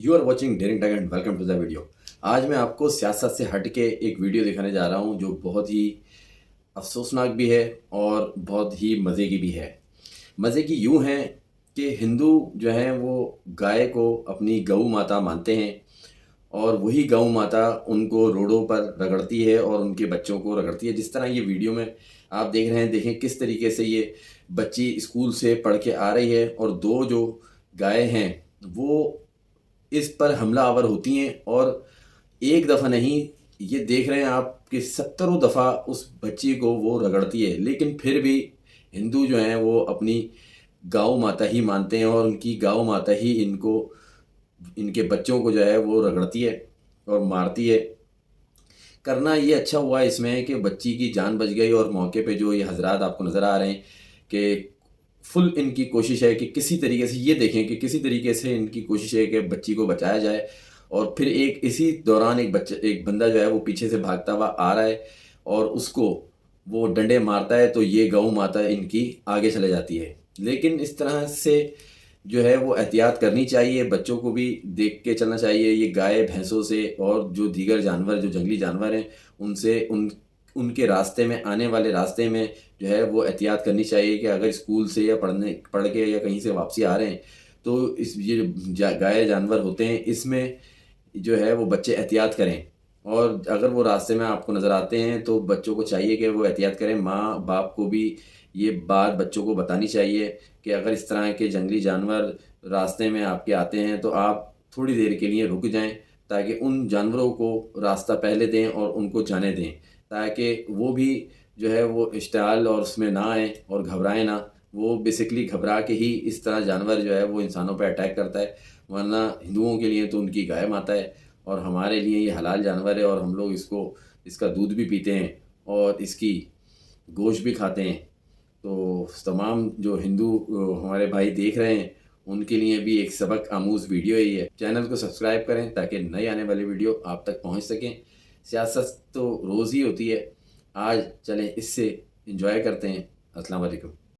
You are watching Daring Tiger and welcome to the video. आज मैं आपको सियासत से हट के एक वीडियो दिखाने जा रहा हूँ जो बहुत ही अफसोसनाक भी है और बहुत ही मज़े की भी है। मज़े की यूँ है कि हिंदू जो हैं वो गाय को अपनी गऊ माता मानते हैं और वही गऊ माता उनको रोडों पर रगड़ती है और उनके बच्चों को रगड़ती है। जिस तरह ये वीडियो में आप देख रहे हैं, देखें किस तरीके से ये बच्ची स्कूल से पढ़ के आ रही है और दो जो गाय हैं वो इस पर हमलावर होती हैं और एक दफ़ा नहीं, ये देख रहे हैं आप कि सत्तरों दफ़ा उस बच्ची को वो रगड़ती है, लेकिन फिर भी हिंदू जो हैं वो अपनी गौ माता ही मानते हैं और उनकी गौ माता ही इनको इनके बच्चों को जो है वो रगड़ती है और मारती है। करना ये अच्छा हुआ इसमें कि बच्ची की जान बच गई और मौके पे जो ये हज़रात आपको नज़र आ रहे हैं कि फुल इनकी कोशिश है कि किसी तरीके से ये देखें कि किसी तरीके से इनकी कोशिश है कि बच्ची को बचाया जाए। और फिर एक इसी दौरान एक बंदा जो है वो पीछे से भागता हुआ आ रहा है और उसको वो डंडे मारता है, तो ये गऊ माता इनकी आगे चले जाती है। लेकिन इस तरह से जो है वो एहतियात करनी चाहिए, बच्चों को भी देख के चलना चाहिए। ये गाय भैंसों से और जो दीगर जानवर जो जंगली जानवर हैं उनसे उनके रास्ते में आने वाले रास्ते में जो है वो एहतियात करनी चाहिए कि अगर स्कूल से या पढ़ के या कहीं से वापसी आ रहे हैं तो इस ये गाय जानवर होते हैं, इसमें जो है वो बच्चे एहतियात करें। और अगर वो रास्ते में आपको नज़र आते हैं तो बच्चों को चाहिए कि वो एहतियात करें। माँ बाप को भी ये बात बच्चों को बतानी चाहिए कि अगर इस तरह के जंगली जानवर रास्ते में आपके आते हैं तो आप थोड़ी देर के लिए रुक जाएं, ताकि उन जानवरों को रास्ता पहले दें और उनको जाने दें, ताकि वो भी जो है वो इश्तिहाल और उसमें ना आए और घबराएं ना। वो बेसिकली घबरा के ही इस तरह जानवर जो है वो इंसानों पर अटैक करता है, वरना हिंदुओं के लिए तो उनकी गाय माता है और हमारे लिए ये हलाल जानवर है और हम लोग इसका दूध भी पीते हैं और इसकी गोश्त भी खाते हैं। तो तमाम जो हिंदू हमारे भाई देख रहे हैं उनके लिए भी एक सबक आमूज़ वीडियो ही है। चैनल को सब्सक्राइब करें ताकि नई आने वाली वीडियो आप तक पहुंच सकें। सियासत तो रोज़ ही होती है, आज चलें इससे एंजॉय करते हैं। अस्सलाम वालेकुम।